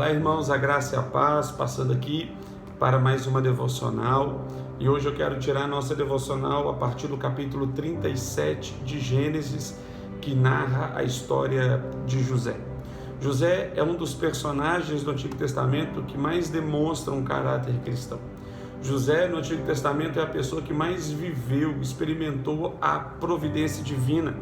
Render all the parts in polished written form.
Olá, irmãos, a graça e a paz, passando aqui para mais uma devocional. E hoje eu quero tirar a nossa devocional a partir do capítulo 37 de Gênesis, que narra a história de José. José é um dos personagens do Antigo Testamento que mais demonstram um caráter cristão. José, no Antigo Testamento, é a pessoa que mais viveu, experimentou a providência divina.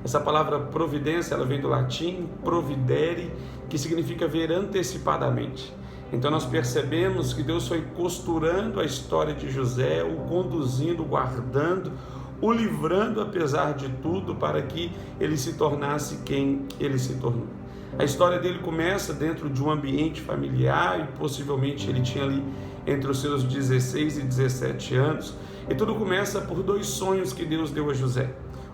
Essa palavra providência, ela vem do latim providere, que significa ver antecipadamente. Então nós percebemos que Deus foi costurando a história de José, o conduzindo, guardando, o livrando apesar de tudo, para que ele se tornasse quem ele se tornou. A história dele começa dentro de um ambiente familiar e possivelmente ele tinha ali entre os seus 16 e 17 anos. E tudo começa por dois sonhos que Deus deu a José.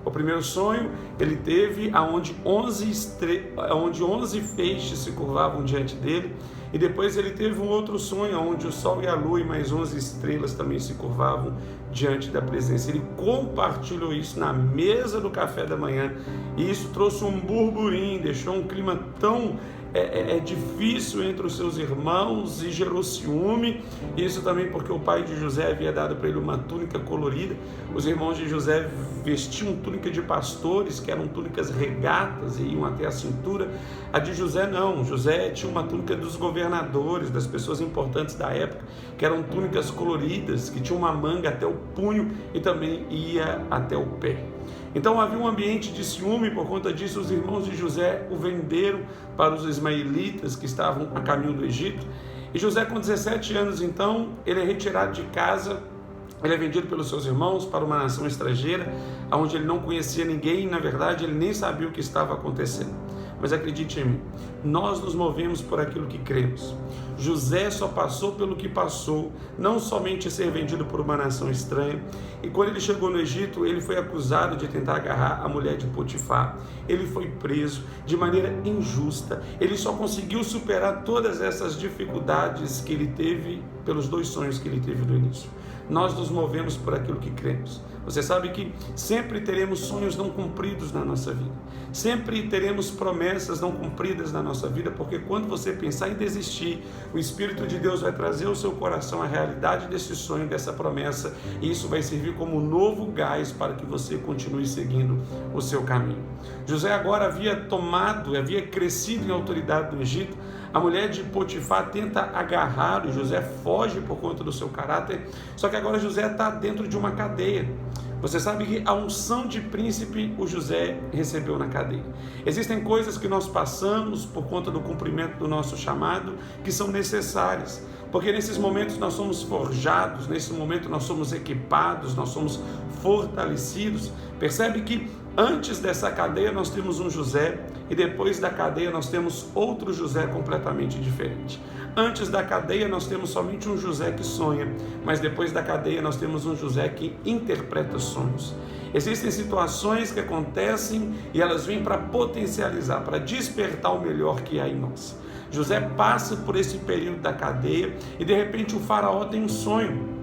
O primeiro sonho ele teve onde 11 feixes se curvavam diante dele, e depois ele teve um outro sonho onde o sol e a lua e mais 11 estrelas também se curvavam diante da presença. Ele compartilhou isso na mesa do café da manhã, e isso trouxe um burburinho, deixou um clima tão difícil entre os seus irmãos e gerou ciúme. Isso também porque o pai de José havia dado para ele uma túnica colorida. Os irmãos de José vestiam túnica de pastores, que eram túnicas regatas e iam até a cintura. A de José não, José tinha uma túnica dos governadores, das pessoas importantes da época, que eram túnicas coloridas, que tinham uma manga até o punho e também ia até o pé. Então havia um ambiente de ciúme. Por conta disso, os irmãos de José o venderam para os ismaelitas que estavam a caminho do Egito. E José, com 17 anos, então, ele é retirado de casa, ele é vendido pelos seus irmãos para uma nação estrangeira, onde ele não conhecia ninguém, e na verdade ele nem sabia o que estava acontecendo. Mas acredite em mim, nós nos movemos por aquilo que cremos. José só passou pelo que passou, não somente ser vendido por uma nação estranha. E quando ele chegou no Egito, ele foi acusado de tentar agarrar a mulher de Potifar. Ele foi preso de maneira injusta. Ele só conseguiu superar todas essas dificuldades que ele teve pelos dois sonhos que ele teve no início. Nós nos movemos por aquilo que cremos. Você sabe que sempre teremos sonhos não cumpridos na nossa vida. Sempre teremos promessas não cumpridas na nossa vida, porque quando você pensar em desistir, o Espírito de Deus vai trazer ao seu coração a realidade desse sonho, dessa promessa, e isso vai servir como um novo gás para que você continue seguindo o seu caminho. José agora havia crescido em autoridade no Egito. A mulher de Potifar tenta agarrá-lo, José foge por conta do seu caráter, só que agora José está dentro de uma cadeia. Você sabe que a unção de príncipe o José recebeu na cadeia. Existem coisas que nós passamos por conta do cumprimento do nosso chamado que são necessárias, porque nesses momentos nós somos forjados, nesse momento nós somos equipados, nós somos fortalecidos. Percebe que antes dessa cadeia nós temos um José, e depois da cadeia nós temos outro José completamente diferente. Antes da cadeia nós temos somente um José que sonha, mas depois da cadeia nós temos um José que interpreta sonhos. Existem situações que acontecem e elas vêm para potencializar, para despertar o melhor que há em nós. José passa por esse período da cadeia e de repente o faraó tem um sonho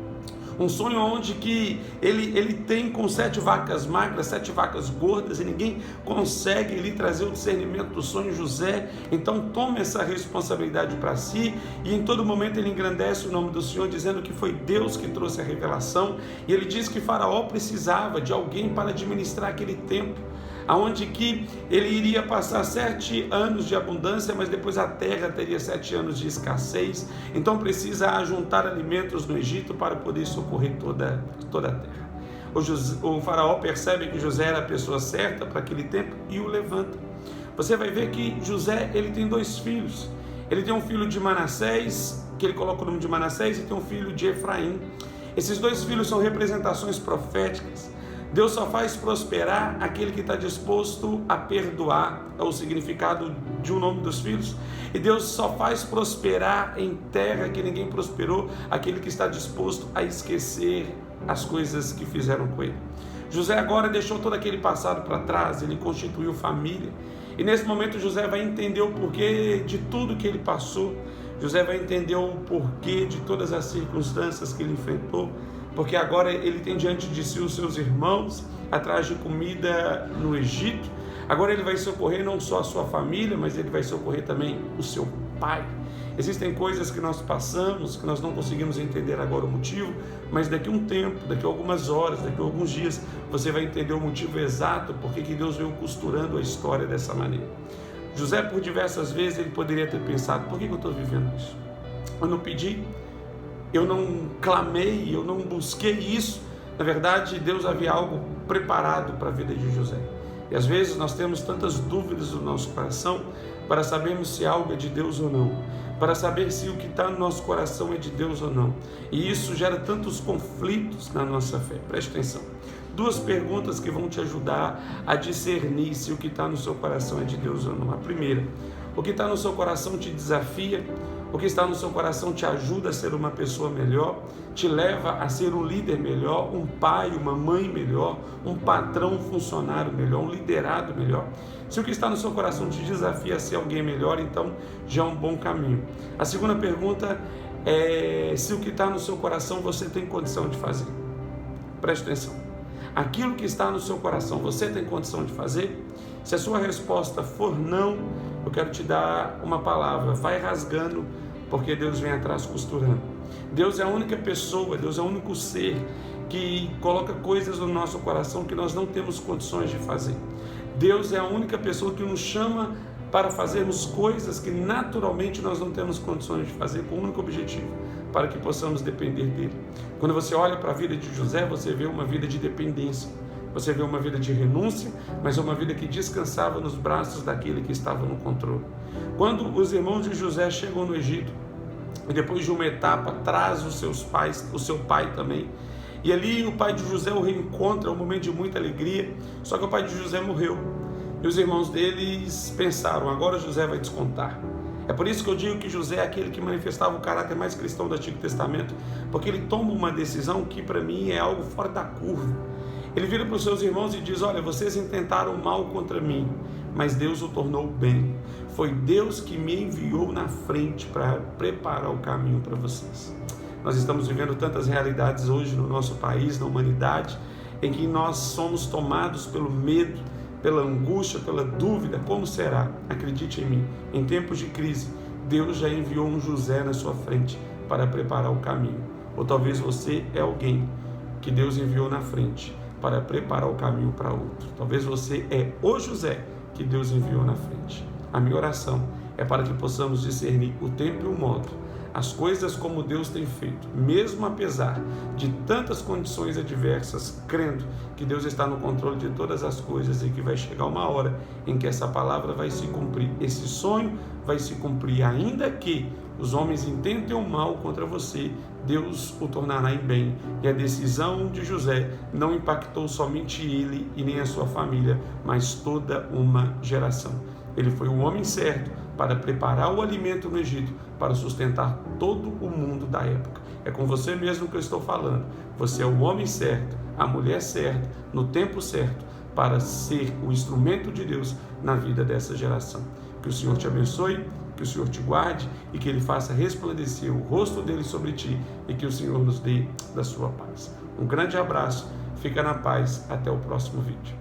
onde que ele tem com 7 vacas magras, 7 vacas gordas, e ninguém consegue lhe trazer o discernimento do sonho. José então toma essa responsabilidade para si, e em todo momento ele engrandece o nome do Senhor, dizendo que foi Deus que trouxe a revelação. E ele diz que Faraó precisava de alguém para administrar aquele tempo, aonde que ele iria passar 7 anos de abundância, mas depois a terra teria 7 anos de escassez. Então precisa ajuntar alimentos no Egito para poder socorrer toda a terra. O faraó percebe que José era a pessoa certa para aquele tempo e o levanta. Você vai ver que José ele tem 2 filhos. Ele tem um filho de Manassés, que ele coloca o nome de Manassés, e tem um filho de Efraim. Esses 2 filhos são representações proféticas. Deus só faz prosperar aquele que está disposto a perdoar, é o significado de um nome dos filhos. E Deus só faz prosperar em terra que ninguém prosperou, aquele que está disposto a esquecer as coisas que fizeram com ele. José agora deixou todo aquele passado para trás, ele constituiu família. E nesse momento José vai entender o porquê de tudo que ele passou. José vai entender o porquê de todas as circunstâncias que ele enfrentou, porque agora ele tem diante de si os seus irmãos, atrás de comida no Egito. Agora ele vai socorrer não só a sua família, mas ele vai socorrer também o seu pai. Existem coisas que nós passamos, que nós não conseguimos entender agora o motivo, mas daqui a um tempo, daqui a algumas horas, daqui a alguns dias, você vai entender o motivo exato porque que Deus veio costurando a história dessa maneira. José, por diversas vezes, ele poderia ter pensado: por que eu estou vivendo isso? Eu não pedi, eu não clamei, eu não busquei isso. Na verdade, Deus havia algo preparado para a vida de José. E às vezes nós temos tantas dúvidas no nosso coração para sabermos se algo é de Deus ou não, para saber se o que está no nosso coração é de Deus ou não. E isso gera tantos conflitos na nossa fé. Preste atenção. 2 perguntas que vão te ajudar a discernir se o que está no seu coração é de Deus ou não. A primeira: o que está no seu coração te desafia? O que está no seu coração te ajuda a ser uma pessoa melhor? Te leva a ser um líder melhor, um pai, uma mãe melhor, um patrão, um funcionário melhor, um liderado melhor? Se o que está no seu coração te desafia a ser alguém melhor, então já é um bom caminho. A segunda pergunta é se o que está no seu coração você tem condição de fazer. Preste atenção. Aquilo que está no seu coração você tem condição de fazer? Se a sua resposta for não, eu quero te dar uma palavra: vai rasgando, porque Deus vem atrás costurando. Deus é a única pessoa, Deus é o único ser que coloca coisas no nosso coração que nós não temos condições de fazer. Deus é a única pessoa que nos chama para fazermos coisas que naturalmente nós não temos condições de fazer, com o único objetivo: para que possamos depender dele. Quando você olha para a vida de José, você vê uma vida de dependência. Você vê uma vida de renúncia, mas uma vida que descansava nos braços daquele que estava no controle. Quando os irmãos de José chegam no Egito, e depois de uma etapa traz os seus pais, o seu pai também, e ali o pai de José o reencontra, é um momento de muita alegria, só que o pai de José morreu. E os irmãos deles pensaram: agora José vai descontar. É por isso que eu digo que José é aquele que manifestava o caráter mais cristão do Antigo Testamento, porque ele toma uma decisão que para mim é algo fora da curva. Ele vira para os seus irmãos e diz: olha, vocês intentaram mal contra mim, mas Deus o tornou bem. Foi Deus que me enviou na frente para preparar o caminho para vocês. Nós estamos vivendo tantas realidades hoje no nosso país, na humanidade, em que nós somos tomados pelo medo, pela angústia, pela dúvida. Como será? Acredite em mim, em tempos de crise, Deus já enviou um José na sua frente para preparar o caminho. Ou talvez você é alguém que Deus enviou na frente para preparar o caminho para outro. Talvez você é o José que Deus enviou na frente. A minha oração é para que possamos discernir o tempo e o modo, as coisas como Deus tem feito, mesmo apesar de tantas condições adversas, crendo que Deus está no controle de todas as coisas e que vai chegar uma hora em que essa palavra vai se cumprir, esse sonho vai se cumprir, ainda que os homens intentem o mal contra você, Deus o tornará em bem. E a decisão de José não impactou somente ele e nem a sua família, mas toda uma geração. Ele foi o homem certo para preparar o alimento no Egito, para sustentar todo o mundo da época. É com você mesmo que eu estou falando. Você é o homem certo, a mulher certa, no tempo certo, para ser o instrumento de Deus na vida dessa geração. Que o Senhor te abençoe, que o Senhor te guarde e que Ele faça resplandecer o rosto dEle sobre ti e que o Senhor nos dê da sua paz. Um grande abraço, fica na paz, até o próximo vídeo.